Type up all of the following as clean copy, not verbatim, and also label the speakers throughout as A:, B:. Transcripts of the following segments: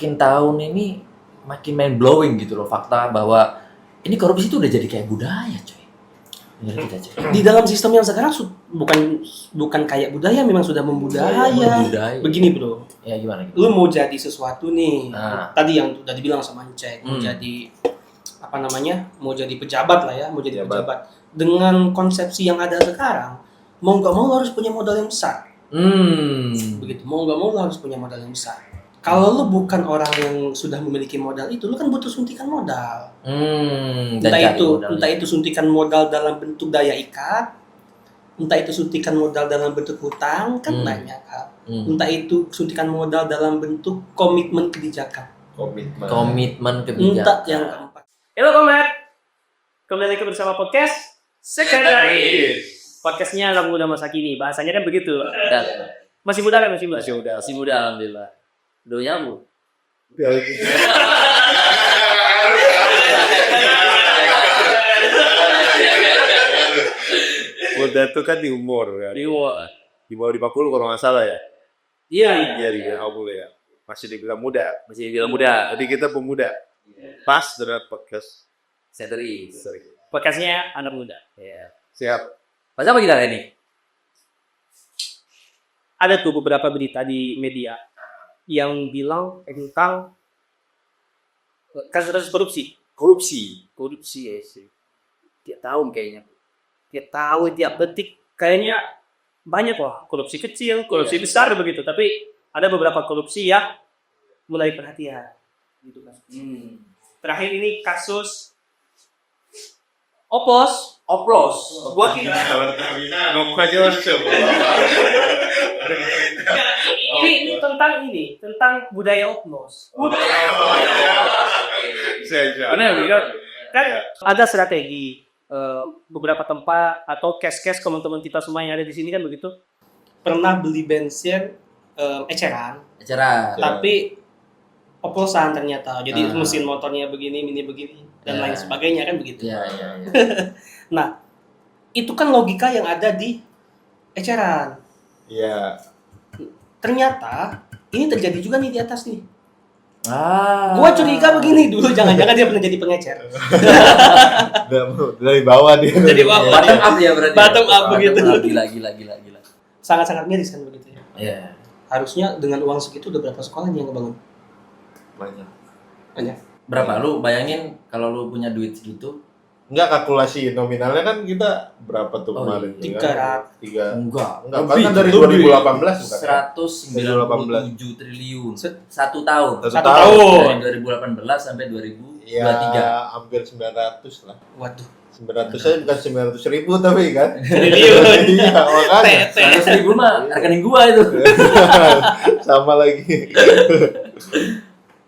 A: makin tahun ini makin mind blowing gitu loh, fakta bahwa ini korupsi itu udah jadi kayak budaya, coy.
B: Di dalam sistem yang sekarang bukan kayak budaya, memang sudah membudaya. Begini bro,
A: Ya gimana gitu?
B: lu mau jadi sesuatu nih, tadi yang udah dibilang sama Encek, mau jadi mau jadi pejabat lah ya, mau jadi pejabat. Dengan konsepsi yang ada sekarang, mau nggak mau lu harus punya modal yang besar. Begitu, mau nggak mau lu harus punya modal yang besar. Kalau lu bukan orang yang sudah memiliki modal itu, lu kan butuh suntikan modal. Entah itu suntikan modal dalam bentuk daya ikat, entah itu suntikan modal dalam bentuk hutang, kan banyak hal. Entah itu suntikan modal dalam bentuk komitmen kebijakan.
A: Komitmen kebijakan.
B: Entah yang keempat. Halo Komet, kembali lagi bersama podcast Sekretaris. Podcastnya anak muda masa kini, bahasanya kan begitu. Masih muda kan? Masih muda,
A: alhamdulillah. Donyamu.
C: Muda itu kan di umur kan. Di bawah 50 kalau nggak salah ya.
B: Iya.
C: Dibilang boleh ya. Masih dibilang muda. Jadi kita pemuda. Pas dengan podcast
A: Sekretaris.
B: Podcastnya anak muda.
A: Ya.
C: Siap.
A: Pas apa kita ini?
B: Ada tuh beberapa berita di media yang bilang tentang kasus korupsi.
A: Korupsi ya sih. Tiap tahun kayaknya. Tiap detik
B: Kayaknya banyak loh, korupsi kecil, korupsi besar begitu. Tapi ada beberapa korupsi yang mulai perhatian. Gitu kan. Terakhir ini kasus Oplos. Gua kira ini tentang budaya oplos. Kan ada strategi beberapa tempat atau case teman-teman kita semua yang ada di sini kan begitu. Pernah beli bensin eceran. Tapi oplosan ternyata. Jadi mesin motornya begini, ini begini dan lain sebagainya kan begitu.
A: Iya.
B: Nah, itu kan logika yang ada di eceran.
C: Iya.
B: Ternyata ini terjadi juga nih di atas nih. Gua curiga begini dulu, jangan-jangan dia pernah jadi pengecer.
C: Dari bawah dia.
B: Dari bawah.
A: Bottom up ya berarti.
B: Bottom up begitu.
A: Gila.
B: Sangat-sangat miris kan begitu ya.
A: Iya.
B: Harusnya dengan uang segitu udah berapa sekolah nih yang ngebangun? Banyak.
A: Berapa lu bayangin kalau lu punya duit segitu?
C: Enggak, kalkulasi nominalnya kan kita berapa tuh kemarin?
A: Enggak.
C: Kan dari 2018 bukan?
A: 197 triliun. Satu tahun. Dari 2018 sampai 2023.
C: Ya, hampir 900 lah.
B: Waduh.
C: 900 saya bukan 900.000 tapi kan.
B: Triliun.
C: Iya, makanya.
A: 100.000 mah rekening gua itu.
C: Sama lagi.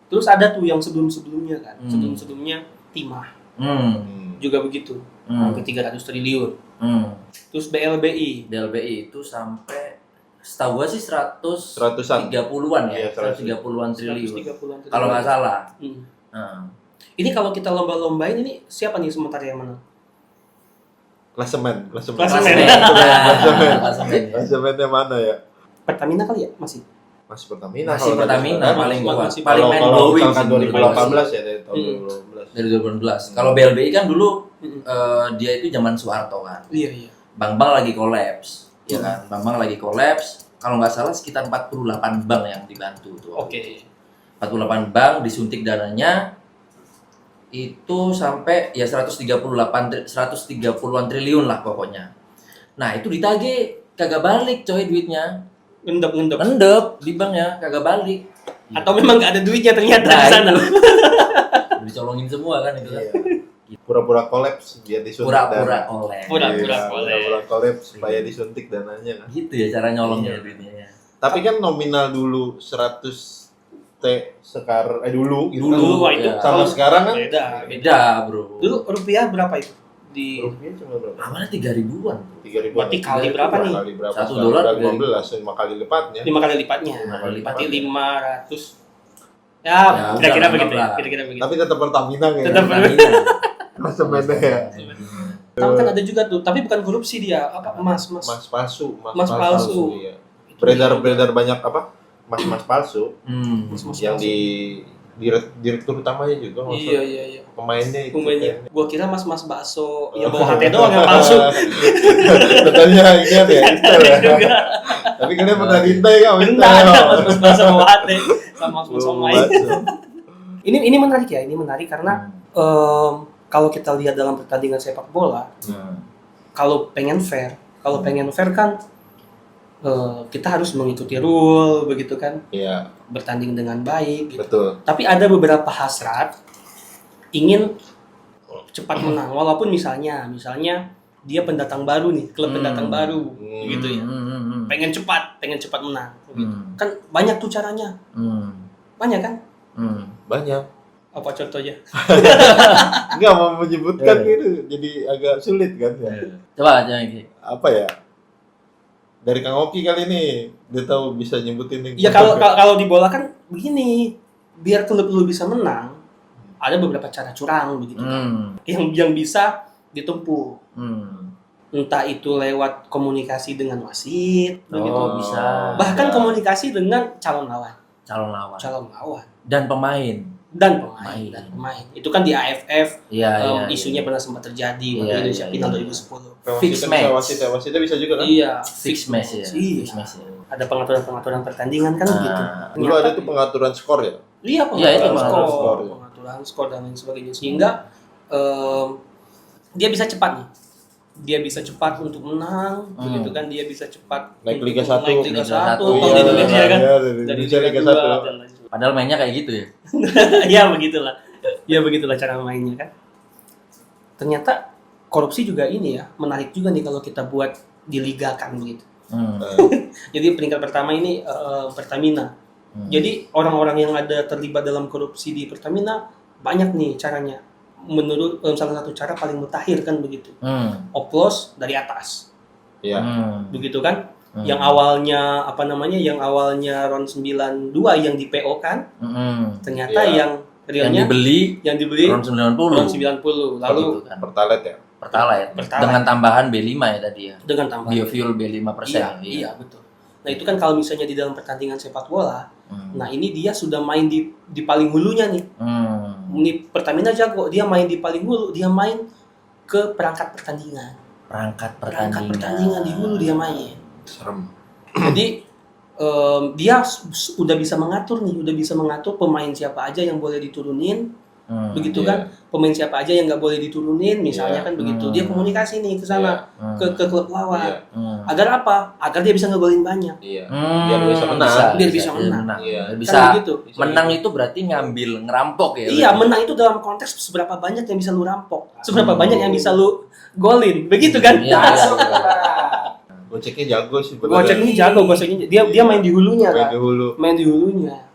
B: Terus ada tuh yang sebelum-sebelumnya kan. Sebelum-sebelumnya timah. Juga begitu. Hampir 300 triliun. Terus BLBI
A: itu sampai setahu gua sih 130-an ya. 130-an triliun. Kalau nggak salah.
B: Ini kalau kita lomba-lombain ini siapa nih sementara yang menang?
C: Klasemen.
A: Klasemennya
C: mana ya?
B: Pertamina kali ya? Masih
C: Pertamina
A: paling main
C: kalau
A: blowing
C: misalkan 2018 ya dari tahun 2018.
A: Dari 2018. Kalau BLBI kan dulu dia itu zaman Soeharto kan.
B: Iya.
A: Bank lagi kolaps, ya kan? Bank lagi kolaps. Kalau nggak salah sekitar 48 bank yang dibantu tuh.
B: Oke.
A: 48 bank disuntik dananya itu sampai ya 130-an triliun lah pokoknya. Nah, itu ditagih kagak balik coy duitnya. Ngendep di banknya kagak balik.
B: Atau memang nggak ada duitnya ternyata di sana.
A: Dicolongin semua kan itu kan.
C: Pura-pura kolaps biar disuntik.
A: Pura-pura
C: kolaps supaya disuntik dananya kan.
A: Gitu ya cara nyolongnya duitnya.
C: Tapi kan nominal dulu 100 T dulu
B: itu
C: sama sekarang kan
A: beda bro.
B: Dulu rupiah berapa itu? Di
C: rupiah cuma berapa?
A: Awalnya 3.000-an.
B: Berarti kali berapa nih?
C: $1 5 kali lipatnya.
B: 5 kali lipatnya. Berarti 500. Ya, kira-kira begitu.
C: Tapi tetap Pertamina ya. Klasemennya ya.
B: Kan ada juga tuh, tapi bukan korupsi dia, apa emas palsu.
C: Iya. Beredar banyak apa? mas-mas palsu yang di direktur utamanya juga
B: Iya.
C: pemainnya itu.
B: Gua kira mas-mas bakso ya bawa hati doang yang palsu.
C: Katanya ini ada ya, Intel ya.
B: Juga.
C: Tapi kalian pernah diintai kan?
B: Benar ada mas-mas bakso bawa hati sama mas-mas somai. Ini menarik ya, ini menarik karena kalau kita lihat dalam pertandingan sepak bola, kalau pengen fair kan kita harus mengikuti rule begitu kan, bertanding dengan baik gitu.
C: Betul.
B: Tapi ada beberapa hasrat ingin cepat menang, walaupun misalnya dia pendatang baru nih, klub pendatang baru gitu ya, pengen cepat menang gitu. Kan banyak tuh caranya, banyak kan?
C: Banyak.
B: Apa contohnya?
C: Enggak mau menyebutkan gitu, jadi agak sulit kan ya.
A: Coba aja ini.
C: Apa ya? Dari Kang Oki kali ini, dia tahu bisa nyebutin nih.
B: Ya kalau di bola kan begini, biar klub lu bisa menang, ada beberapa cara curang begitu kan. Yang bisa ditempuh. Entah itu lewat komunikasi dengan wasit, begitu
A: bisa.
B: Bahkan komunikasi dengan calon lawan. Dan pemain. Itu kan di AFF isunya pernah sempat terjadi waktu Indonesia final 2010.
A: Fix match.
C: Wasitnya bisa juga kan?
B: Iya,
A: Fix match ya.
B: Ada pengaturan pertandingan kan gitu.
C: Dulu ada tuh pengaturan skor ya?
B: Iya, pengaturan skor dan lain sebagainya, sehingga dia bisa cepat nih. Dia bisa cepat untuk menang, begitu kan? Dia bisa cepat
C: naik Liga 1
B: kalau di Indonesia kan.
C: Dari Liga 1.
A: Padahal mainnya kayak gitu ya.
B: Ya begitulah cara mainnya kan. Ternyata korupsi juga ini ya, menarik juga nih kalau kita buat diligakan begitu. Jadi peringkat pertama ini Pertamina. Jadi orang-orang yang ada terlibat dalam korupsi di Pertamina banyak nih caranya. Menurut salah satu cara paling mutakhir kan begitu. Oplos dari atas. Begitu kan? Yang awalnya yang awalnya RON 92 yang di PO kan, ternyata yang realnya yang dibeli RON 90 lalu
A: kan.
C: Pertalite
A: dengan tambahan B5 ya tadi ya,
B: dengan tambahan
A: biofuel B5%.
B: Iya betul. Nah itu kan kalau misalnya di dalam pertandingan sepak bola, nah ini dia sudah main di paling hulunya nih. Ini Pertamina jago, dia main di paling hulu, dia main ke perangkat pertandingan di hulu dia main.
C: Serem.
B: Jadi dia udah bisa mengatur pemain siapa aja yang boleh diturunin, begitu kan? Pemain siapa aja yang nggak boleh diturunin, misalnya kan begitu. Dia komunikasi nih ke sana, ke klub lawan. Agar apa? Agar dia bisa ngegolin banyak.
C: Biar bisa menang.
B: Biar bisa menang.
A: Bisa gitu. Menang itu berarti ngambil ngerampok ya.
B: Iya, menang itu dalam konteks seberapa banyak yang bisa lu rampok, seberapa banyak yang bisa lu golin, begitu kan?
C: Goceknya jago sih.
B: Goceknya dia main di hulunya kan. Main di hulunya.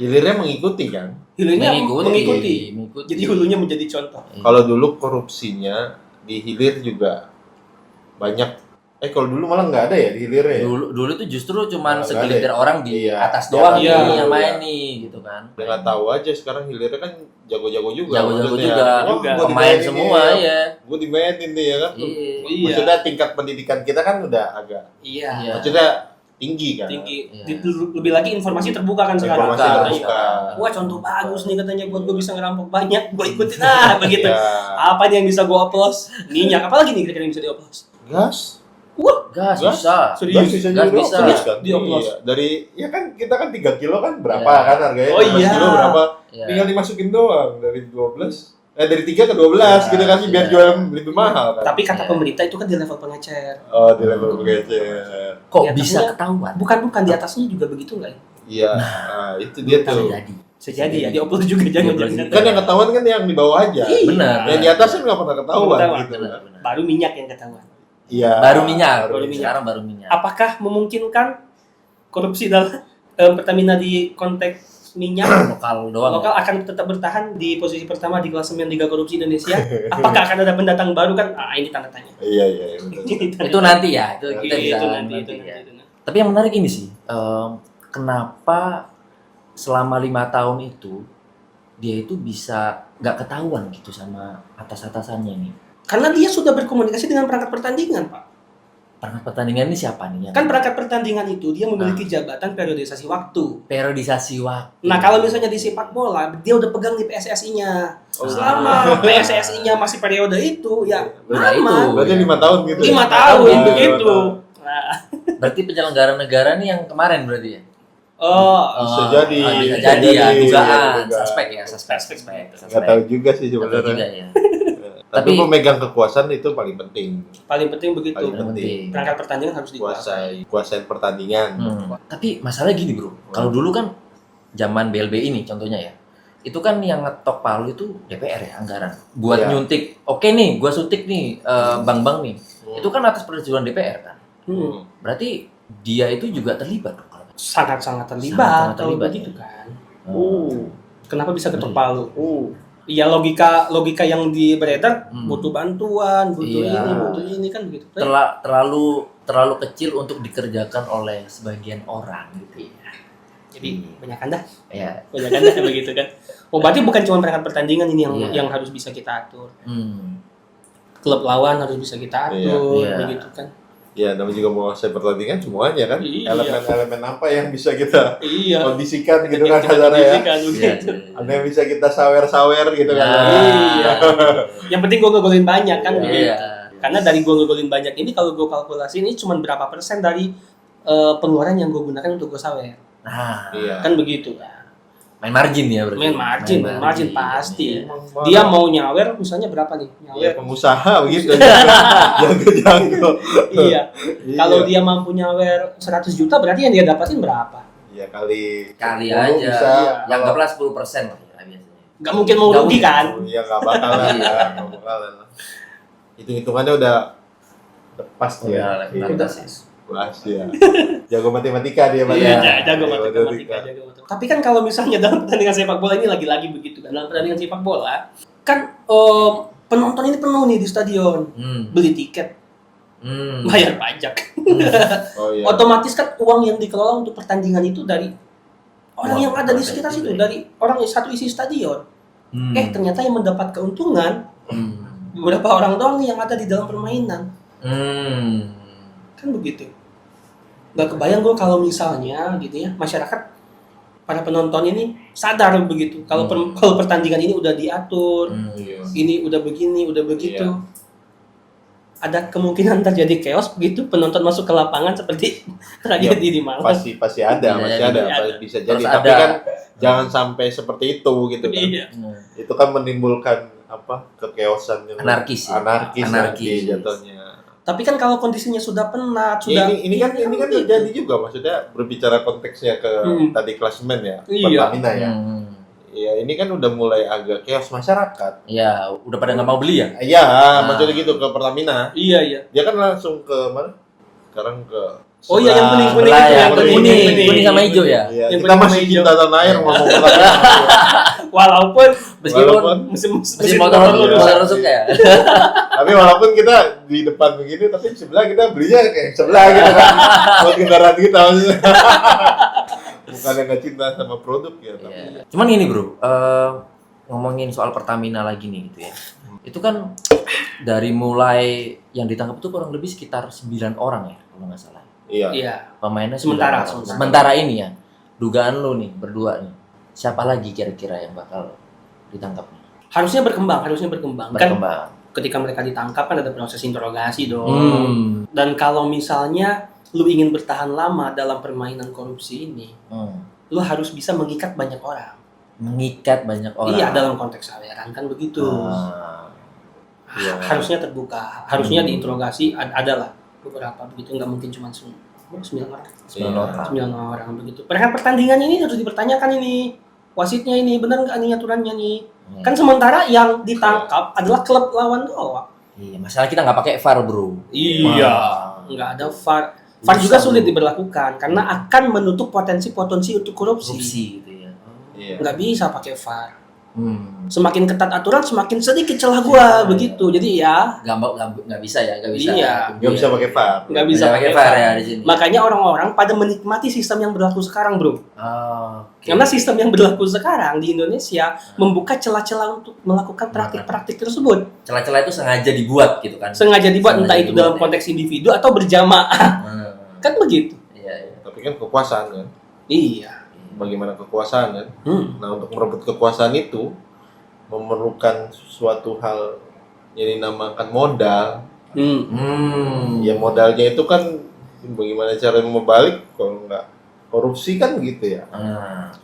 C: Hilirnya mengikuti kan?
B: Hilirnya mengikuti. Jadi hulunya menjadi contoh.
C: Kalau dulu korupsinya di hilir juga banyak. Kalau dulu malah nggak ada ya di hilirnya.
A: Dulu tuh justru cuman segelintir orang di atas doang yang main nih gitu kan.
C: Nggak tahu aja sekarang hilirnya kan jago-jago juga.
A: Jago-jago juga. Pemain semua ya.
C: Gue dimainin nih ya kan.
B: Iya.
C: Maksudnya tingkat pendidikan kita kan udah agak.
B: Iya.
C: Maksudnya tinggi kan.
B: Lebih lagi informasi terbuka kan sekarang.
C: Informasi terbuka.
B: Wah contoh bagus nih katanya buat gue bisa ngerampok banyak, gue ikutin begitu. Apa nih yang bisa gue oplos? Minyak, apalagi nih kira-kira yang bisa dioplos?
C: Gas.
A: Wah, gas bisa.
C: Gas bisa. Kan?
B: Dioplos.
C: Iya. Dari ya kan kita kan 3 kilo kan berapa kan harganya? 3 kilo berapa? Tinggal dimasukin doang dari 12. Dari 3 ke 12 gitu kan biar jual lebih mahal kan.
B: Tapi kata pemerintah itu kan di level pengecer.
C: Di level pengecer.
A: Kok bisa ketahuan?
B: Bukan di atasnya juga begitu enggak ya?
C: Iya. Nah, itu dia tuh.
B: Sejadi ya, dioplos juga jangan.
C: Kan yang ketahuan kan yang di bawah aja.
A: Benar.
C: Yang di atas kan enggak pernah ketahuan gitu.
B: Baru minyak yang ketahuan.
C: Iya.
A: Baru minyak. Sekarang baru minyak.
B: Apakah memungkinkan korupsi dalam Pertamina di konteks minyak lokal akan tetap bertahan di posisi pertama di klasemen Liga Korupsi Indonesia? Apakah akan ada pendatang baru kan? Ini tanda tanya.
C: Iya.
A: Itu nanti ya. Itu kita bisa
B: nanti.
A: Tapi yang menarik ini sih, kenapa selama 5 tahun itu dia itu bisa nggak ketahuan gitu sama atas-atasannya nih?
B: Karena dia sudah berkomunikasi dengan perangkat pertandingan, Pak.
A: perangkat pertandingan ini siapa nih?
B: Kan perangkat pertandingan itu dia memiliki jabatan periodisasi waktu.
A: Periodisasi waktu.
B: Nah, kalau misalnya di sepak bola, dia udah pegang di PSSI-nya. Selama PSSI-nya masih periode itu, ya aman.
C: Berarti 5 tahun gitu.
B: 5 tahun begitu. Nah,
A: berarti penyelenggara negara nih yang kemarin berarti ya?
C: Bisa jadi.
A: Bisa jadi ya, dugaan. Suspek.
C: Nggak tahu juga sih sebenarnya.
A: Ya.
C: Tapi pemegang kekuasaan itu paling penting.
B: Paling penting begitu.
C: Paling penting.
B: Perangkat pertandingan harus dikuasai.
C: Kuasain pertandingan.
A: Tapi masalahnya gini bro, kalau dulu kan zaman BLBI ini contohnya ya, itu kan yang ngetok palu itu DPR ya anggaran. Buat nyuntik, oke nih, gua suntik nih bank-bank nih. Itu kan atas persetujuan DPR kan. Berarti dia itu juga terlibat dong.
B: Sangat-sangat terlibat kalau begitu kan. Kenapa bisa ketok palu? Ya logika yang beredar butuh bantuan, butuh ini kan begitu.
A: Terlalu kecil untuk dikerjakan oleh sebagian orang gitu ya.
B: Jadi banyak anda.
A: Iya.
B: Banyak anda begitu kan. Oh berarti bukan cuma perangkat pertandingan ini yang harus bisa kita atur. Klub lawan harus bisa kita atur begitu kan.
C: Ya, namanya juga mau saya pertandingan semuanya kan. Elemen-elemen apa yang bisa kita kondisikan gitu kan kasarnya ya. Ada yang bisa kita sawer-sawer gitu kan.
B: Yang penting gue ngegolin banyak kan begitu. Karena dari gue ngegolin banyak ini kalau gue kalkulasi ini cuma berapa persen dari pengeluaran yang gue gunakan untuk gue sawer.
A: Nah,
B: kan begitu kan. Main
A: margin ya berarti.
B: Main margin pasti. Dia mau nyawer misalnya berapa nih?
C: Nyawer pengusaha begitu. Jago-jago.
B: Iya. Kalau dia mampu nyawer 100 juta berarti yang dia dapatin berapa?
C: Iya kali
A: aja.
C: Bisa,
A: anggaplah 10% lah biasanya.
B: Gak mungkin mau rugi kan?
C: Iya enggak bakalan ya, enggak bakalan. Hitung-hitungannya udah pas
A: ya.
C: Pas ya. Jago matematika dia Pak.
B: Iya, jago matematika. Tapi kan kalau misalnya dalam pertandingan sepak bola ini lagi-lagi begitu kan. Dalam pertandingan sepak bola kan penonton ini penuh nih di stadion. Beli tiket. Bayar pajak. Otomatis kan uang yang dikelola untuk pertandingan itu dari orang yang ada di sekitar situ, dari orang yang satu isi stadion. Ternyata yang mendapat keuntungan beberapa orang doang yang ada di dalam permainan. Kan begitu. Gak kebayang gue kalau misalnya gitu ya masyarakat para penonton ini sadar begitu kalau pertandingan ini udah diatur, ini udah begini, udah begitu, ada kemungkinan terjadi chaos begitu penonton masuk ke lapangan seperti tragedi di Malang.
C: Pasti ada, bisa jadi. Tapi kan jangan sampai seperti itu gitu kan. Itu kan menimbulkan kekeosan yang anarkis jatuhnya.
B: Tapi kan kalau kondisinya sudah penat, sudah
C: ini kan terjadi juga, maksudnya berbicara konteksnya ke tadi klasemen ya, Pertamina ya. Ya ini kan udah mulai agak chaos masyarakat.
A: Iya, udah pada nggak mau beli ya?
C: Iya, maksudnya gitu ke Pertamina.
B: Iya.
C: Dia kan langsung ke mana? Sekarang ke
B: yang kuning-kuning itu, yang
A: kuning sama hijau ya.
C: Kita masih cinta tanah air ngomong Pertamina.
B: Walaupun
C: mesin
A: motor rusuk ya.
C: Tapi walaupun kita di depan begini, tapi di sebelah kita belinya kayak sebelah gitu kan. Buat kendaraan kita maksudnya. Bukan yang nggak cinta sama produk ya.
A: Cuman ini bro, ngomongin soal Pertamina lagi nih gitu ya. Itu kan dari mulai yang ditangkap itu kurang lebih sekitar 9 orang ya kalau nggak salah.
B: Iya.
A: Pemainnya
B: sementara
A: ini ya. Dugaan lu nih berdua nih. Siapa lagi kira-kira yang bakal ditangkap nih?
B: Harusnya berkembang. Kan ketika mereka ditangkap kan ada proses interogasi dong. Dan kalau misalnya lu ingin bertahan lama dalam permainan korupsi ini, lu harus bisa mengikat banyak orang. Iya, dalam konteks saweran kan begitu. Harusnya terbuka, harusnya diinterogasi, adalah beberapa begitu, nggak mungkin cuma 9 orang begitu. Perangkat pertandingan ini harus dipertanyakan ini, wasitnya ini benar nggak nih aturannya nih. Kan sementara yang ditangkap adalah klub lawan doang.
A: Iya, masalah kita nggak pakai VAR bro.
B: Iya, nggak ada VAR. VAR juga sulit diberlakukan karena akan menutup potensi untuk korupsi.
A: Gitu ya.
B: Nggak bisa pakai VAR. Semakin ketat aturan, semakin sedikit celah gua begitu. Jadi ya
A: nggak bisa ya, nggak bisa.
B: Iya.
C: Nggak bisa pakai VAR.
B: Nggak bisa pakai
A: VAR ya di sini.
B: Makanya orang-orang pada menikmati sistem yang berlaku sekarang, bro.
A: Okay.
B: Karena sistem yang berlaku sekarang di Indonesia membuka celah-celah untuk melakukan praktik-praktik tersebut.
A: Celah-celah itu sengaja dibuat gitu kan?
B: Sengaja dibuat, entah itu dalam konteks individu atau berjamaah. Kan begitu.
A: Iya.
C: Tapi kan kekuasaan kan.
B: Iya.
C: Bagaimana kekuasaan kan? Nah, untuk merebut kekuasaan itu memerlukan suatu hal yang dinamakan modal. Ya modalnya itu kan bagaimana cara membalik kalau nggak korupsi kan gitu ya.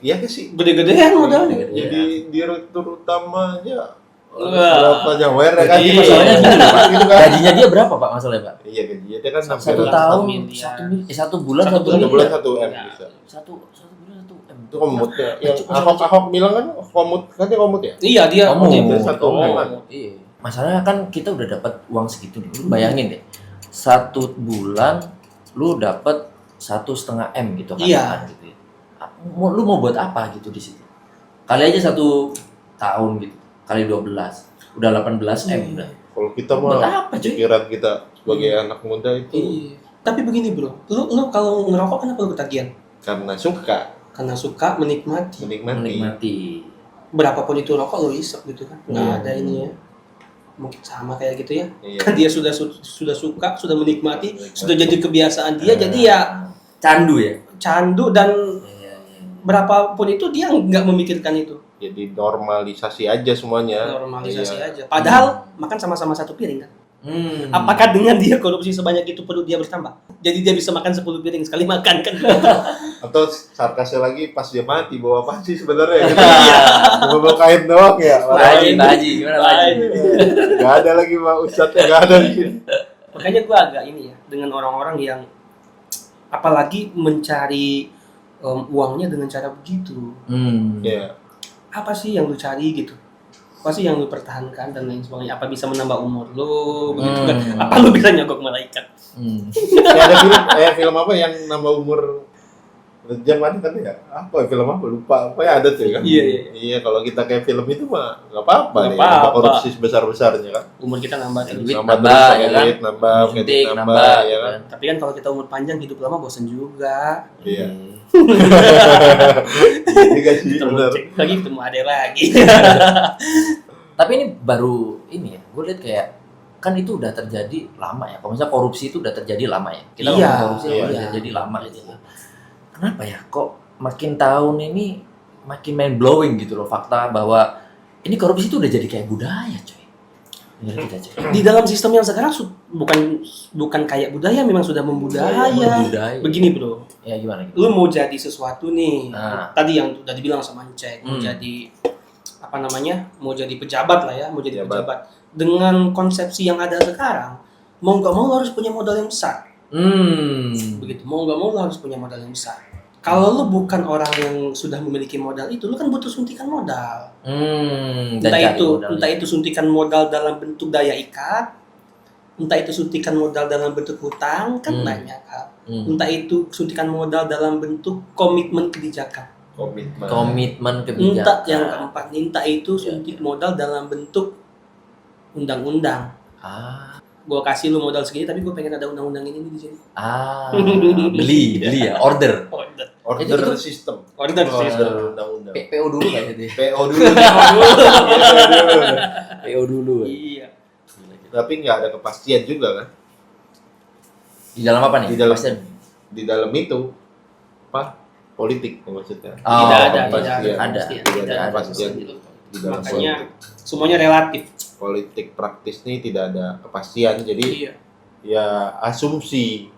C: Iya kan sih.
B: Gede-gedean modalnya.
C: Jadi direktur utamanya berapa Jawer kan?
A: Masalahnya gitu kan. Gajinya dia berapa Pak masalahnya Pak?
C: Iya gajinya dia kan
A: 1 tahun 1 bulan 1
C: bulan 1 M bisa.
A: 1 bulan 1 M.
C: Itu komutnya. Yang Ahok bilang kan komut, kan dia komut ya?
B: Iya dia
A: komut.
C: Satu
A: Iya. Masalahnya kan kita udah dapat uang segitu nih. Lu bayangin deh. 1 bulan lu dapat 1,5 M gitu kan.
B: Iya.
A: Gitu ya. Lu mau buat apa gitu di situ? Kali aja 1 tahun gitu. Kali 12. Udah 18 M udah.
C: Kalau kita mah pikiran kita sebagai anak muda itu.
B: Iya. Tapi begini bro, lu kalau ngerokok kenapa lu ketagihan?
C: Karena suka.
B: Karena suka menikmati. Berapapun itu rokok lo isep gitu kan. Nggak ada ini ya. Mungkin sama kayak gitu ya.
C: Iya.
B: Kan dia sudah suka, sudah menikmati, sudah jadi kebiasaan dia, jadi ya candu dan berapapun itu dia nggak memikirkan itu.
C: Jadi normalisasi aja semuanya.
B: Normalisasi aja. Padahal makan sama-sama satu piring kan. Apakah dengan dia korupsi sebanyak itu perut dia bertambah? Jadi dia bisa makan 10 piring sekali makan kan?
C: Atau sarkasnya lagi pas dia mati bawa apa sih sebenarnya? Gitu. Bawa kain doang ya.
A: Haji, gimana Haji?
C: Gak ada lagi Pak Ustadznya, gak ada lagi.
B: Makanya gua agak ini ya dengan orang-orang yang apalagi mencari uangnya dengan cara begitu.
C: Yeah.
B: Apa sih yang lu cari gitu? Apa sih yang lu pertahankan dan lain sebagainya? Apa bisa menambah umur lu begitu kan? Apa lu bisa nyogok malaikat?
C: Ya ada film apa yang nambah umur jam ada kan ya? Apa film apa lupa? Apa ya ada tuh kan? Iya kalau kita kayak film itu mah nggak apa-apa nih. Korupsi sebesar-besarnya kan.
B: Umur kita nambah terus.
A: Nambah ya kan?
C: Nambah ya kan.
B: Tapi kan kalau kita umur panjang hidup lama bosan juga.
C: Iya. Iya sih benar.
B: Lagi ketemu ade lagi.
A: Tapi ini baru ini ya, gue lihat kayak kan itu udah terjadi lama ya. Kalau misalnya korupsi itu udah terjadi lama ya. Kita ngomong korupsi udah terjadi lama gitu. Kenapa ya kok makin tahun ini makin mind blowing gitu loh fakta bahwa ini korupsi itu udah jadi kayak budaya coy.
B: Di dalam sistem yang sekarang bukan kayak budaya, memang sudah membudaya. Begini bro,
A: ya gimana?
B: Lu mau jadi sesuatu nih, tadi yang udah dibilang sama Cek, mau jadi apa namanya, mau jadi pejabat lah ya, mau jadi pejabat. Dengan konsepsi yang ada sekarang, mau nggak mau lu harus punya modal yang besar. Begitu, mau nggak mau lu harus punya modal yang besar. Kalau lu bukan orang yang sudah memiliki modal itu, lu kan butuh suntikan modal. Entah itu suntikan modal dalam bentuk daya ikat, entah itu suntikan modal dalam bentuk hutang, kan banyak hal. Entah itu suntikan modal dalam bentuk komitmen kebijakan.
A: Komitmen kebijakan.
B: Yang keempat, entah itu suntik modal dalam bentuk undang-undang. Gue kasih lu modal segini, tapi gue pengen ada undang-undang ini di sini.
A: Beli ya, order
C: sistem.
B: Order sistem.
C: Undang-undang.
A: PO dulu kayak gitu. PO dulu.
B: Iya.
C: Tapi nggak ada kepastian juga kan?
A: Di dalam apa nih?
C: Di dalam itu apa? Politik maksudnya.
B: Tidak ada
C: kepastian.
B: Makanya semuanya relatif.
C: Politik praktis nih tidak ada kepastian, jadi ya asumsi,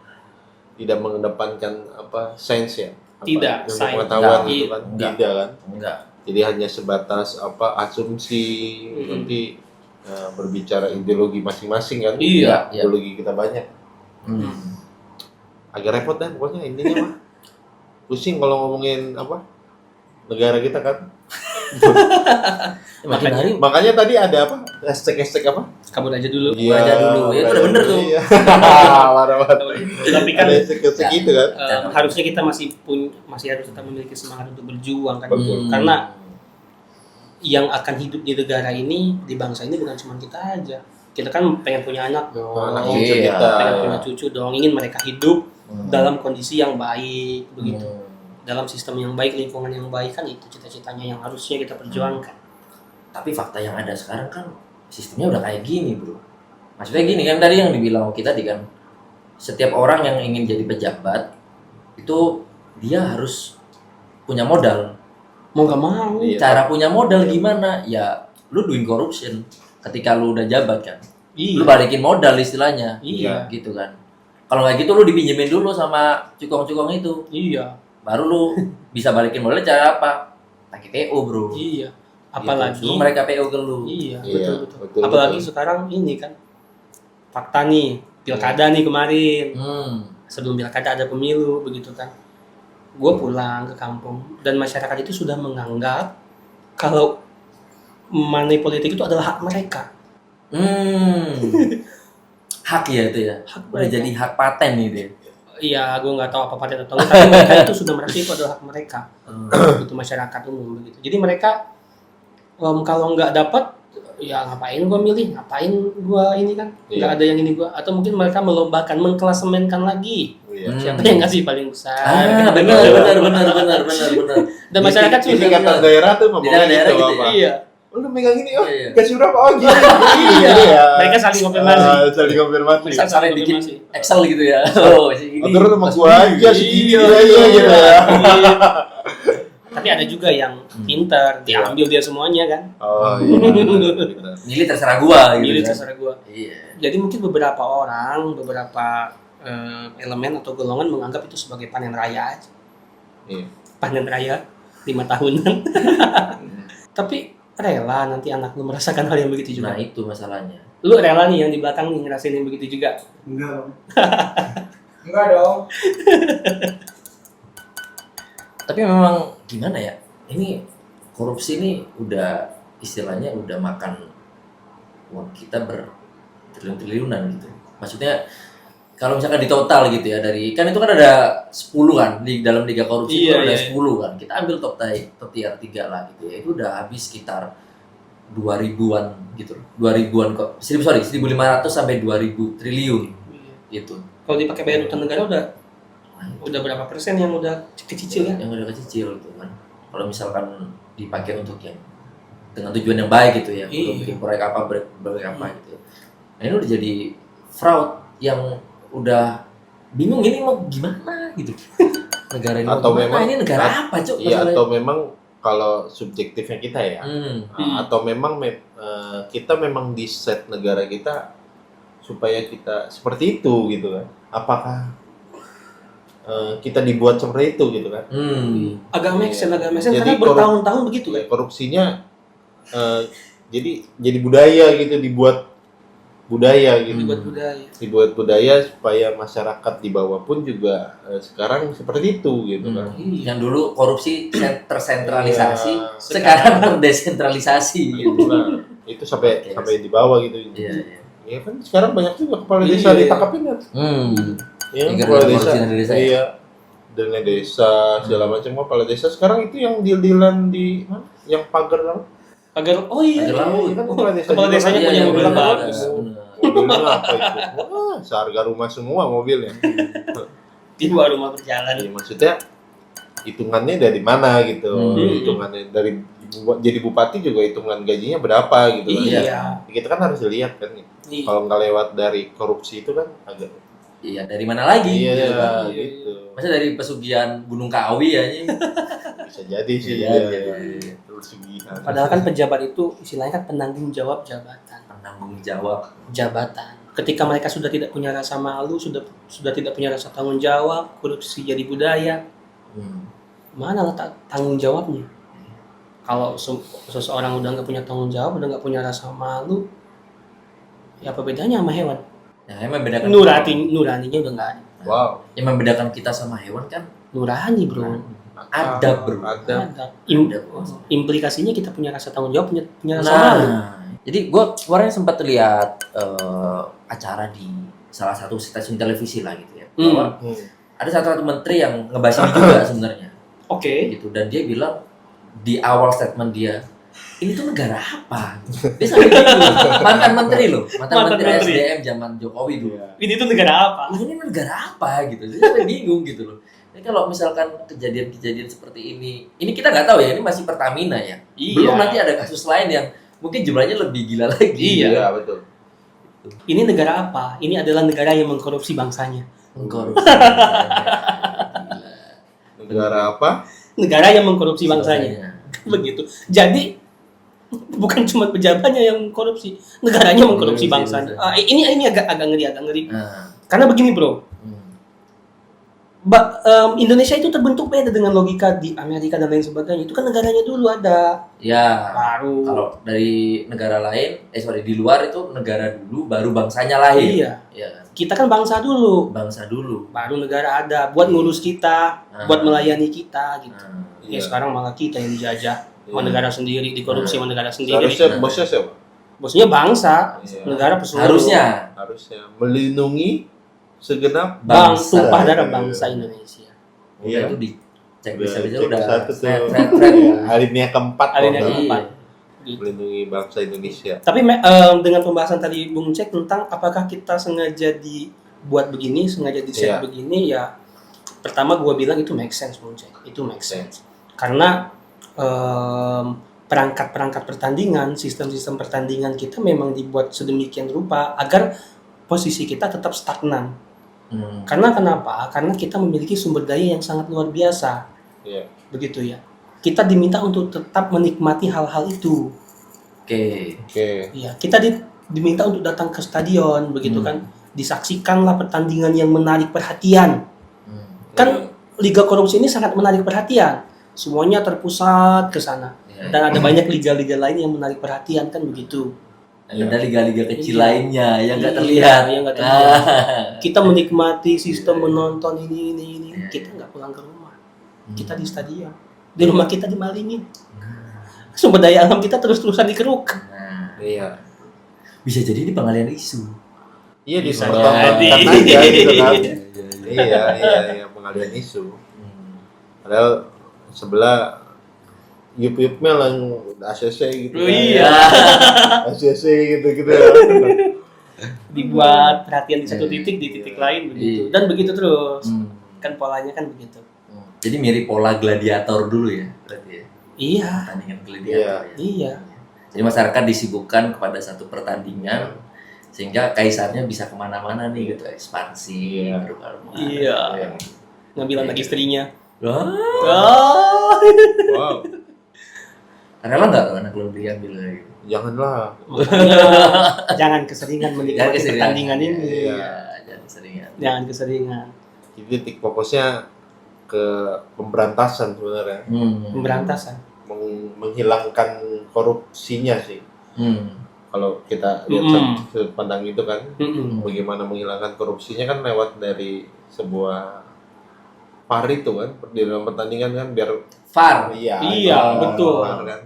C: tidak mengedepankan apa sains ya,
B: tidak
C: pengetahuan gitu kan, tidak kan,
A: enggak.
C: Jadi hanya sebatas apa asumsi, nanti berbicara ideologi masing-masing kan, ideologi kita banyak, agak repot kan, pokoknya intinya mah pusing kalau ngomongin apa negara kita kan. Makanya tadi ada apa? Hashtag apa?
B: Kabur aja dulu.
C: Iya,
A: ya itu udah bener tuh.
B: Tapi kan
C: hashtag itu kan.
B: Harusnya kita masih harus tetap memiliki semangat untuk berjuang kan.
C: Betul.
B: Karena yang akan hidup di negara ini, di bangsa ini bukan cuma kita aja. Kita kan pengen punya anak dong,
C: Anak cucu
A: Iya.
C: kita.
B: pengen punya cucu dong, ingin mereka hidup dalam kondisi yang baik begitu. Dalam sistem yang baik, lingkungan yang baik, kan itu cita-citanya yang harusnya kita perjuangkan.
A: Tapi fakta yang ada sekarang kan sistemnya udah kayak gini, bro. Maksudnya gini kan, tadi yang dibilang kita tadi kan, setiap orang yang ingin jadi pejabat itu dia harus punya modal.
B: Mau gak mau.
C: Iya.
A: Cara punya modal gimana? Ya lu doing corruption ketika lu udah jabat kan.
B: Iya.
A: Lu balikin modal istilahnya.
B: Iya.
A: Gitu kan. Kalau nggak gitu lu dipinjemin dulu sama cukong-cukong itu.
B: Iya.
A: Baru lu bisa balikin modalnya cara apa? Pakai PO, bro.
B: Iya.
A: Gitu.
B: Apalagi
A: Suruh mereka PO ke lu.
B: Iya,
C: Iya,
B: betul.
C: betul,
B: Apalagi
C: betul.
B: sekarang ini kan fakta nih, pilkada nih kemarin. Sebelum pilkada ada pemilu begitu kan. Gue pulang ke kampung dan masyarakat itu sudah menganggap kalau money politik itu adalah hak mereka.
A: Hak ya itu ya.
B: Hak
A: Udah
B: mereka.
A: jadi hak paten gitu ya.
B: Iya, gue nggak tahu apa paten atau enggak, tapi mereka itu sudah merasa itu adalah hak mereka. Itu masyarakat umum begitu. Jadi mereka kalau nggak dapat, ya ngapain gue milih, ngapain gue ini kan, nggak
C: Iya.
B: ada yang ini gue. Atau mungkin mereka melombakan, mengklasemenkan lagi
C: Iya.
B: siapa yang ngasih paling besar.
A: Benar. Dan
B: masyarakat
C: Ini
B: sudah
C: kata
A: benar.
C: daerah tuh
A: Di daerah
C: gitu
A: gitu
C: apa?
B: Iya,
C: Oh, lu megang ini, oh
A: Iya.
C: kasih berapa? Oh gini.
B: Iya.
C: Iya.
B: Mereka saling konfirmasi.
C: Saling konfirmasi.
B: Mereka
A: Sampai
B: saling
A: bikin
B: konfirmasi.
A: Excel gitu ya. Oh, si ini.
C: Oh, terus sama gua aja segini
B: Iya,
C: aja
B: iya,
C: gitu ya.
B: iya. Tapi ada juga yang pinter, diambil dia semuanya kan.
C: Oh iya.
A: Milih terserah gua gitu.
B: Milih
A: kan.
B: terserah gua.
A: Iya.
B: Jadi mungkin beberapa orang, beberapa elemen atau golongan menganggap itu sebagai panen raya aja.
C: Iya.
B: Panen raya 5 tahunan. Tapi rela nanti anak lu merasakan hal yang begitu juga.
A: Nah, itu masalahnya.
B: Lu rela nih yang di belakang nih ngerasain yang begitu juga.
D: Enggak dong. Enggak dong.
A: Tapi memang gimana ya? Ini korupsi ini udah istilahnya udah makan uang kita bertriliun-triliunan gitu. Maksudnya kalau misalkan di total gitu ya, dari kan itu kan ada 10 kan di dalam liga korupsi itu
B: Iya,
A: ada
B: iya.
A: 10 kan. Kita ambil top tier 3 lah gitu ya. Itu udah habis sekitar 2000-an gitu. 2000-an kok. 1.500 sampai 2000 triliun gitu.
B: Kalau dipakai bayar utang negara udah berapa persen yang udah cicil ya?
A: Yang udah kecil gitu kan. Kalau misalkan dipakai untuk yang dengan tujuan yang baik gitu ya,
B: Iya.
A: untuk bikin proyek apa gitu. Nah, ini udah jadi fraud yang udah bingung ini mau gimana gitu. Negara ini
C: Atau
A: mau gimana?
C: memang-
A: Ini negara apa, Cok?
C: Iya,
A: masalahnya?
C: atau memang kalau subjektifnya kita ya, atau memang kita memang di set negara kita supaya kita seperti itu gitu kan. Apakah kita dibuat seperti itu gitu kan?
B: Agak make sense
C: Jadi
B: karena bertahun-tahun begitu
C: Ya,
B: ya.
C: korupsinya jadi budaya gitu, dibuat budaya gitu. Dibuat budaya supaya masyarakat di bawah pun juga sekarang seperti itu gitu kan.
A: Yang dulu korupsi tersentralisasi,
C: Iya.
A: sekarang terdesentralisasi gitu.
C: Nah, itu sampai
A: Oke.
C: sampai di bawah gitu.
A: Iya, iya.
C: Ya kan sekarang banyak juga kepala
B: Iya,
C: desa
B: iya.
C: ditangkapin kan. Ya,
A: Yang
C: kepala
A: gara-gara
C: desa.
A: korupsi dana desa ya?
C: Iya. Dana desa segala macam kepala desa sekarang itu yang deal-dealan di mana? Yang pagar apa?
B: Agar iya.
A: Pagar laut.
C: Kan kepala desa
B: Kepala
C: juga
B: desanya
C: kan.
B: punya
A: Iya,
B: mobil
A: benar,
B: bagus.
A: benar.
C: Mobilnya apa itu? Wah, seharga rumah semua mobilnya.
B: Di luar rumah berjalan.
C: Ya, maksudnya hitungannya dari mana gitu. Hitungannya dari jadi bupati juga hitungan gajinya berapa gitu kan.
B: Iya.
C: Kita kan harus lihat kan.
B: Iya.
C: Kalau nggak lewat dari korupsi itu kan agak
A: Iya, dari mana lagi?
C: iya
A: gitu kan?
C: gitu.
A: Masa dari pesugihan Gunung Kawi ya ini?
C: Bisa jadi sih.
A: Iya,
C: ya.
A: jadi.
C: Terus segihan.
B: Padahal kan pejabat itu istilahnya kan penanggung jawab jabatan.
A: Penanggung jawab.
B: Jabatan. Ketika mereka sudah tidak punya rasa malu, sudah tidak punya rasa tanggung jawab, korupsi jadi budaya, mana letak tanggung jawabnya? Kalau seseorang udah nggak punya tanggung jawab, udah nggak punya rasa malu, ya apa bedanya sama hewan?
A: Nah, yang membedakan
B: Nuraninya udah nggak ada.
C: Wow.
A: yang membedakan kita sama hewan kan
B: Nurani bro.
A: adab, bro.
C: Ada.
B: Ada.
A: Adab.
B: Implikasinya kita punya rasa tanggung jawab, punya rasa malu.
A: Jadi gue kemarin sempat lihat acara di salah satu stasiun televisi lah gitu ya. Bahwa ada satu menteri yang ngebahas ini juga sebenarnya.
B: Oke.
A: Gitu, dan dia bilang di awal statement dia ini tuh negara apa? Dia sampai bingung. Mantan menteri SDM zaman Jokowi dulu.
B: Ini tuh negara apa?
A: Ini negara apa gitu? Dia sampai bingung gitu loh. Jadi kalau misalkan kejadian-kejadian seperti ini kita nggak tahu ya, ini masih Pertamina ya.
B: Iya.
A: Belum nanti ada kasus lain yang mungkin jumlahnya lebih gila lagi.
C: Iya, betul.
B: Ini negara apa? Ini adalah negara yang mengkorupsi bangsanya.
A: Mengkorupsi.
C: Negara apa?
B: Negara yang mengkorupsi bangsanya. Begitu. Jadi bukan cuma pejabatnya yang korupsi, negaranya mengkorupsi bangsanya. Ini agak ngeri. Karena begini, Bro. Indonesia itu terbentuk beda dengan logika di Amerika dan lain sebagainya. Itu kan negaranya dulu ada.
A: Ya.
B: Baru.
A: Kalau dari negara lain, di luar itu negara dulu, baru bangsanya lahir.
B: Iya.
A: Ya.
B: Kita kan bangsa dulu.
A: Bangsa dulu.
B: Baru negara ada buat ngurus kita, buat melayani kita gitu.
C: Iya.
B: Sekarang malah kita yang dijajah sama negara sendiri, dikorupsi sama negara sendiri.
C: Seharusnya bosnya siapa?
B: Bosnya bangsa,
C: Iya.
B: negara pesuruh.
C: Harusnya melindungi segenap
B: tumpah darah bangsa Indonesia.
C: Iya.
A: Itu dicek bisa
C: Cek
A: udah
C: satu tuh.
A: thread.
C: Alinea keempat.
B: Alinea
C: Bang.
B: keempat. Gitu.
C: Melindungi bangsa Indonesia.
B: Tapi dengan pembahasan tadi Bung Cek tentang apakah kita sengaja dibuat begini, sengaja di-set
C: Iya.
B: begini, ya pertama gua bilang itu make sense, Bung Cek. Itu make sense. Karena perangkat-perangkat pertandingan, sistem-sistem pertandingan kita memang dibuat sedemikian rupa agar posisi kita tetap stagnan. Karena kenapa? Karena kita memiliki sumber daya yang sangat luar biasa.
C: Iya.
B: Begitu ya. Kita diminta untuk tetap menikmati hal-hal itu.
A: Oke.
B: Iya, kita diminta untuk datang ke stadion, begitu kan? Disaksikanlah pertandingan yang menarik perhatian. Kan liga korupsi ini sangat menarik perhatian. Semuanya terpusat ke sana. Dan ada banyak liga-liga lain yang menarik perhatian, kan begitu.
A: Ada liga-liga kecil lainnya yang nggak terlihat.
B: Yang nggak terlihat. Kita menikmati sistem menonton ini. Kita nggak pulang ke rumah. Kita di stadion. Di rumah kita dimalingin. Sumber daya alam kita terus-terusan dikeruk.
C: Iya.
A: Bisa jadi ini pengalian isu.
C: Iya,
B: Bisa
C: dipertontonkan
B: jadi.
C: aja gitu kan. Iya, pengalian isu. Padahal sebelah yup-yupnya lah ACC gitu.
B: Oh iya.
C: ACC gitu-gitu.
B: Dibuat perhatian di satu titik, di titik lain begitu. Dan begitu terus. Kan polanya kan begitu.
A: Jadi mirip pola gladiator dulu ya, berarti ya.
B: Iya.
A: Pertandingan gladiator. Ya.
B: Iya.
A: Jadi masyarakat disibukkan kepada satu pertandingan sehingga kaisarnya bisa kemana-mana nih gitu, ekspansi.
B: Iya. Ngambil anak istrinya.
C: Wow.
A: Rela nggak tuh anak lo diambil gitu?
C: Janganlah.
B: Jangan keseringan menikmati pertandingan ini.
C: Iya.
B: Jangan keseringan.
C: Jadi titik fokusnya ke pemberantasan sebenarnya.
B: Pemberantasan.
C: Menghilangkan korupsinya sih. Kalau kita lihat sudut pandang itu kan, bagaimana menghilangkan korupsinya kan lewat dari sebuah VAR itu kan di dalam pertandingan kan biar
A: VAR.
B: Iya, betul.
C: VAR, kan.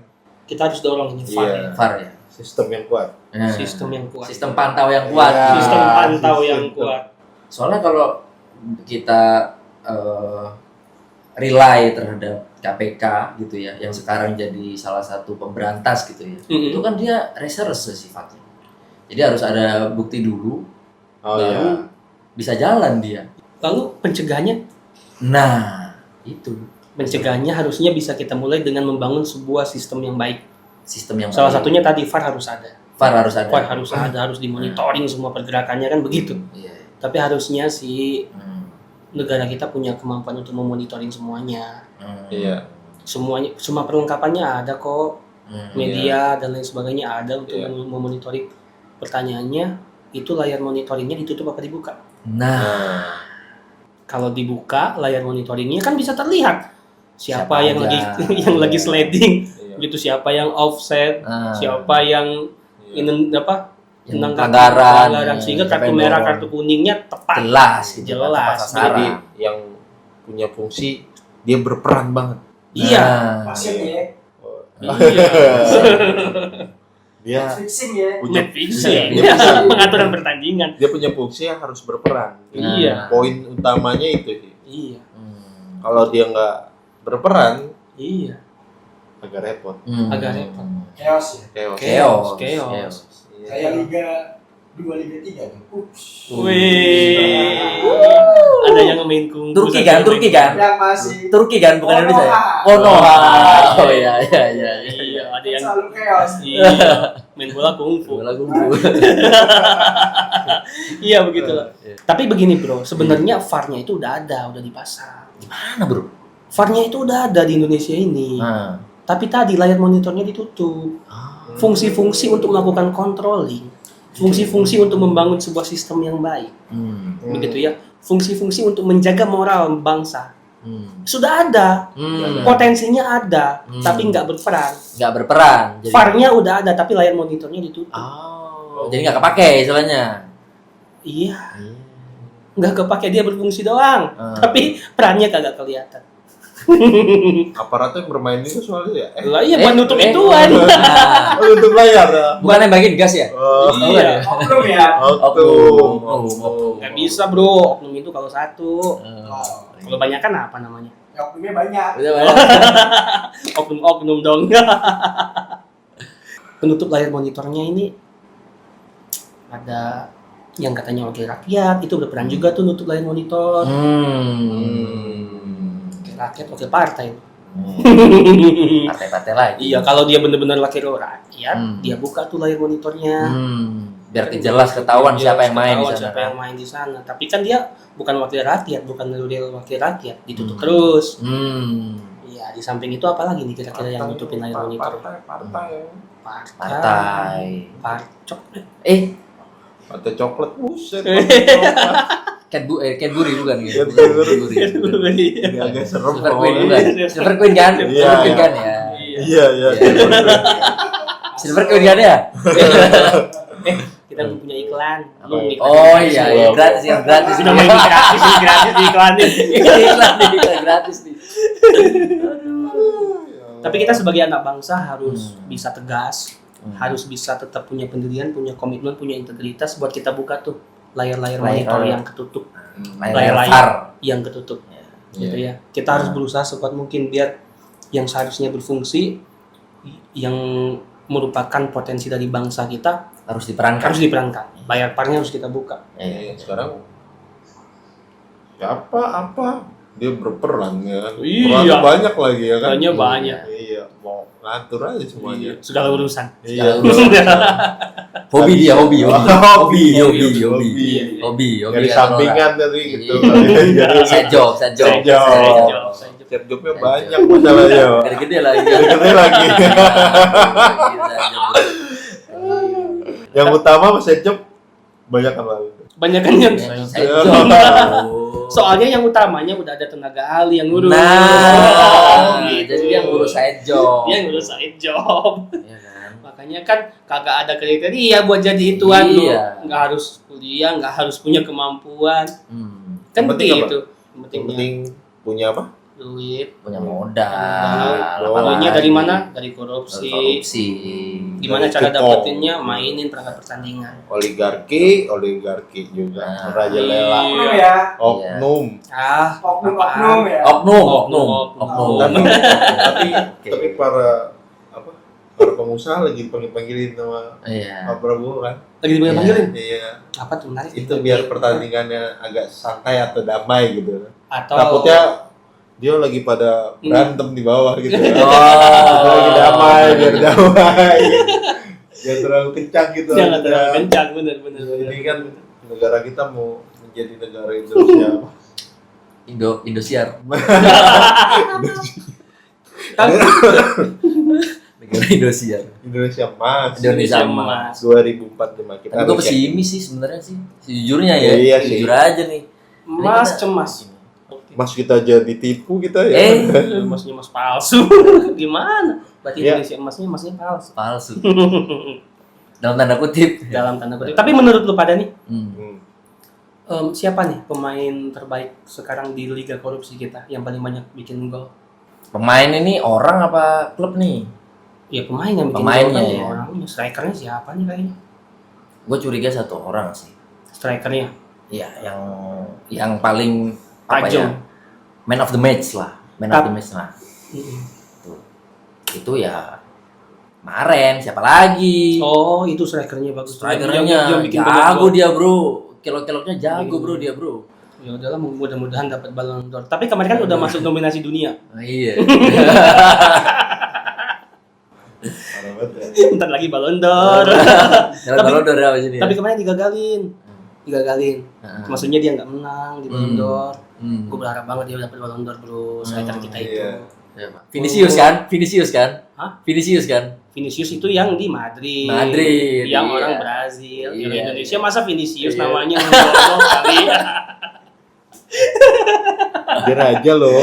B: Kita harus dorong ini VAR.
C: Iya.
A: VAR ya.
C: Sistem yang kuat.
B: Sistem yang kuat.
A: Sistem pantau yang kuat.
C: Iya.
B: Sistem pantau yang kuat.
A: Soalnya kalau kita rely terhadap KPK gitu ya, yang sekarang jadi salah satu pemberantas gitu ya, itu kan dia reserse sifatnya. Jadi harus ada bukti dulu, baru bisa jalan dia.
B: Lalu pencegahannya?
A: Nah, itu.
B: Pencegahannya harusnya bisa kita mulai dengan membangun sebuah sistem yang baik.
A: Sistem yang
B: salah
A: baik.
B: satunya tadi VAR harus ada.
A: VAR harus ada.
B: VAR harus ada, harus dimonitoring semua pergerakannya kan begitu.
A: Iya.
B: Tapi harusnya sih negara kita punya kemampuan untuk memonitoring semuanya.
C: Iya.
B: Semuanya, semua perlengkapannya ada kok. Media dan lain sebagainya ada untuk memonitoring. Pertanyaannya, itu layar monitoringnya ditutup apa dibuka?
A: Nah,
B: kalau dibuka layar monitoringnya kan bisa terlihat siapa yang
A: aja.
B: lagi sliding, gitu, siapa yang offset, siapa yang
A: pelanggaran,
B: sehingga kartu merah, kartu kuningnya tepat,
A: jelas gitu,
B: jelas.
C: Jadi yang punya fungsi dia berperan banget.
B: Iya.
D: Pasien ya.
C: Dia
D: Fixing ya.
C: punya
B: Fixing.
C: dia punya-
B: Pengaturan pertandingan.
C: dia punya fungsi yang harus berperan.
B: Iya.
C: Poin utamanya itu sih.
B: Iya.
C: Kalau dia nggak berperan,
B: Iya.
C: agak repot.
B: Agak repot.
D: Chaos ya.
C: Chaos.
B: Chaos.
D: Kayak Liga 2, Liga 3 tuh.
B: Wih. Ada yang main kungfu.
A: Turki kan?
D: Yang masih
A: Turki kan, bukan Indonesia ya?
D: Konoha.
A: Oh iya.
B: Iya, ada yang
D: selalu chaos.
B: Iya, main bola kungfu.
A: Lagu
B: Iya begitulah. Tapi begini bro, sebenarnya VAR-nya itu udah ada, udah dipasang.
A: Mana bro?
B: VAR-nya itu udah ada di Indonesia ini.
A: Nah.
B: Tapi tadi layar monitornya ditutup. Fungsi-fungsi untuk melakukan controlling, fungsi-fungsi untuk membangun sebuah sistem yang baik, begitu ya. Fungsi-fungsi untuk menjaga moral bangsa sudah ada, potensinya ada, tapi nggak berperan. Jadi... VAR-nya udah ada, tapi layar monitornya ditutup.
A: Jadi nggak kepake istilahnya.
B: Iya, nggak kepake, dia berfungsi doang, tapi perannya kagak kelihatan.
C: Aparatur yang bermain itu soalnya ya.
B: Lah iya, buat nutup ituan.
C: Untuk layar.
A: Bukan yang bagian gas ya?
B: Iya.
D: Oknum ya.
C: Oknum.
B: Nggak bisa bro, oknum itu kalau satu. Kalau banyak kan apa namanya?
D: Ya, oknumnya banyak.
B: Oknum dong. Penutup layar monitornya ini ada yang katanya wakil rakyat, itu berperan juga tuh nutup layar monitor. Rakyat wakil partai.
A: Partai-partai lagi.
B: Iya, kalau dia benar-benar wakil rakyat, dia buka tuh layar monitornya.
A: Biar jelas ketahuan siapa yang main di sana.
B: Siapa yang main di sana. Tapi kan dia bukan wakil rakyat, bukan real wakil rakyat, ditutup terus. Iya, di samping itu apa lagi nih kira-kira yang nutupin layar monitor?
A: Partai.
B: Parcok.
C: Partai coklat. Buset.
A: Cadbury bukan gitu.
C: Cadbury. Agak serem.
A: Silver Queen bukan. Silver Queen kan?
C: Iya.
A: Silver Queen kan ya.
C: Iya.
A: Silver Queen kan ya?
B: Kita punya iklan.
A: Oh iya, gratis.
B: Sudah main gratis di iklan nih.
A: Iklan gratis nih.
B: Tapi kita sebagai anak bangsa harus bisa tegas, harus bisa tetap punya pendirian, punya komitmen, punya integritas buat kita buka tuh layar-layar monitor yang ketutup, layar yang ketutup, gitu ya. Kita harus berusaha sekuat mungkin biar yang seharusnya berfungsi, yang merupakan potensi dari bangsa kita
A: harus diperankan.
B: Layar parnya harus kita buka.
C: Sekarang apa dia berperan ya kan.
B: Iya.
C: Peran banyak lagi ya kan.
B: Banyak.
C: Iya, mau ngatur aja semuanya.
B: Segala urusan.
C: Iya.
A: Hobi.
C: Dari sampingan tadi gitu.
A: Side job.
C: Side jobnya banyak masalahnya.
A: Gede lagi.
C: Yang utama side job banyak apa?
B: Banyak kan yang
A: Side job.
B: soalnya yang utamanya udah ada tenaga ahli yang ngurus.
A: Jadi dia ngurus side job.
B: Dia ngurus side job.
A: Iya kan?
B: Makanya kan kagak ada kriteria buat jadi ituan lu.
A: Iya.
B: Nggak harus kuliah, nggak harus punya kemampuan. Kan
C: Yang penting
B: begitu.
C: Yang penting punya apa?
B: Duit.
A: Punya modal.
B: Pokoknya dari mana? Dari korupsi. Gimana
C: Dari
B: cara
C: kupon.
B: dapetinnya? Mainin perangkat pertandingan.
C: Oligarki juga. Raja lela.
D: Oknum ya.
C: Oknum.
D: Oknum ya.
A: Oknum.
C: Tapi para pengusaha lagi panggilin sama
A: Iya.
C: Pak Prabowo kan.
B: Lagi dipanggilin?
C: Iya.
B: Apa tuh menarik?
C: Itu biar pertandingannya agak santai atau damai gitu.
B: Atau
C: Takutnya dia lagi pada berantem di bawah gitu.
A: Oh.
C: Kita lagi damai, biar damai. Jangan terlalu kencang gitu.
B: jangan terlalu kencang, bener.
C: Ini kan negara kita mau menjadi negara Indonesia.
A: Indosiar.
C: Indonesia Emas.
A: Indonesia Emas.
C: 2045 kita.
A: Tapi gue pesimis sih sebenarnya sih. Sejujurnya ya.
C: Iya sih.
A: Jujur aja nih.
B: Emas cemas.
C: Mas kita jadi tipu kita ya.
B: Emasnya emas palsu. Gimana? Berarti
C: Iya.
B: Indonesia emasnya palsu.
A: Palsu. Dalam tanda kutip.
B: Dalam tanda kutip. Tapi menurut lu pada nih,
C: Hmm.
B: siapa nih pemain terbaik sekarang di Liga Korupsi kita yang paling banyak bikin gol?
A: Pemain ini orang apa klub nih?
B: Ya pemain yang bikin
A: Pemainnya
B: gol kan
A: ya.
B: orangnya. Strikernya siapa nih kayaknya?
A: Gue curiga satu orang sih.
B: Strikernya
A: Iya, yang paling apa
B: tajam.
A: ya? Man of the match lah. Man of the match lah.
B: Mm-mm.
A: Tuh. itu ya kemarin siapa lagi?
B: Oh, itu strikernya bagus.
A: Strikernya
B: Dia bikin
A: jago
B: banyak gol.
A: dia bro, kelok-keloknya jago bro dia bro.
B: Ya udahlah, mudah-mudahan dapat Ballon d'Or. Tapi kemarin kan udah masuk nominasi dunia.
A: Oh, iya.
C: Parah banget ya.
B: Bentar lagi Ballon d'Or.
A: Kalau udah apa sini?
B: Tapi kemarin digagalin. Maksudnya dia nggak menang di Ballon d'Or.
A: Hmm.
B: Gue berharap banget dia dapat Ballon d'Or bro, striker kita itu.
C: Iya.
A: Vinicius kan? Vinicius kan?
B: Hah?
A: Vinicius kan?
B: Vinicius itu yang di Madrid.
A: iya.
B: Yang orang Brazil. Yang
A: Iya,
B: Indonesia
A: iya.
B: masa Vinicius
A: Iya.
B: namanya ngomong kali.
C: Dia raja loh.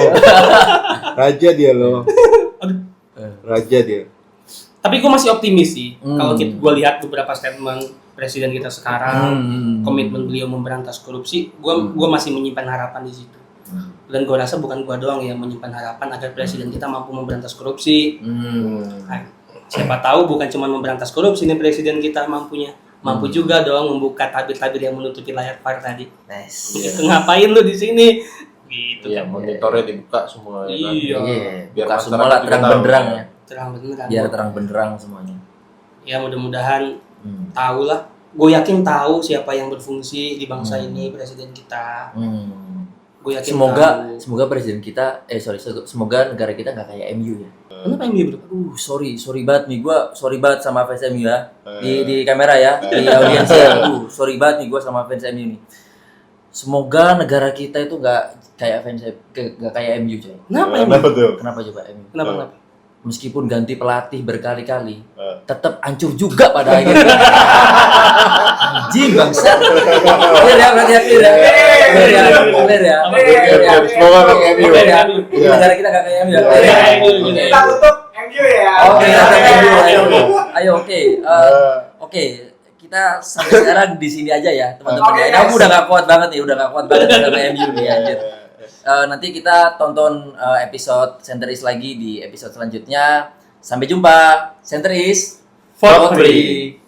C: Raja dia loh.
B: Aduh.
C: Raja dia.
B: Tapi gue masih optimis sih.
A: Hmm.
B: Kalau gue lihat beberapa statement presiden kita sekarang, komitmen beliau memberantas korupsi, gue masih menyimpan harapan di situ. Dan gue rasa bukan gue doang yang menyimpan harapan agar presiden kita mampu memberantas korupsi. Nah, siapa tahu bukan cuma memberantas korupsi nih presiden kita mampu juga dong membuka tabir-tabir yang menutupi layar VAR tadi.
A: Nice.
B: Gitu, ngapain lu di sini? Gitu
C: Iya,
B: kan.
C: monitornya dibuka semua. Ya kan?
B: Iya.
C: Biar
A: Buka
C: masyarakat
A: semua lah
C: juga
A: terang
C: tahu.
A: benderang ya.
B: Terang beneran.
A: Biar terang benderang semuanya.
B: Ya mudah-mudahan tahu lah. Gue yakin tahu siapa yang berfungsi di bangsa ini, presiden kita. Gue yakin tahu.
A: Semoga presiden kita semoga negara kita nggak kayak MU ya.
B: Kenapa MU bro?
A: Sorry banget nih, gue sorry banget sama fans MU ya. Di kamera ya, di audiens ya. Sorry banget nih gue sama fans MU nih. Semoga negara kita itu nggak kayak nggak kayak MU coy.
B: Kenapa MU?
C: Kenapa tuh?
A: Kenapa coba MU?
B: Kenapa?
A: Meskipun ganti pelatih berkali-kali, tetap hancur juga pada akhirnya. Anjing bangsa. Clear ya, berarti ya, clear ya. Clear ya.
C: Semoga kayak MU.
A: Clear ya. Negara kita nggak kayak MU ya. Clear ya.
D: Kita tutup MU ya.
A: Oke, ayo oke. Oke, kita sampai sekarang di sini aja ya, teman-teman.
D: Oke,
A: Ya, aku
D: guys.
A: udah gak kuat banget nih, sama MU nih anjir. Nanti kita tonton episode Center Is lagi di episode selanjutnya. Sampai jumpa. Center Is
B: For
A: free.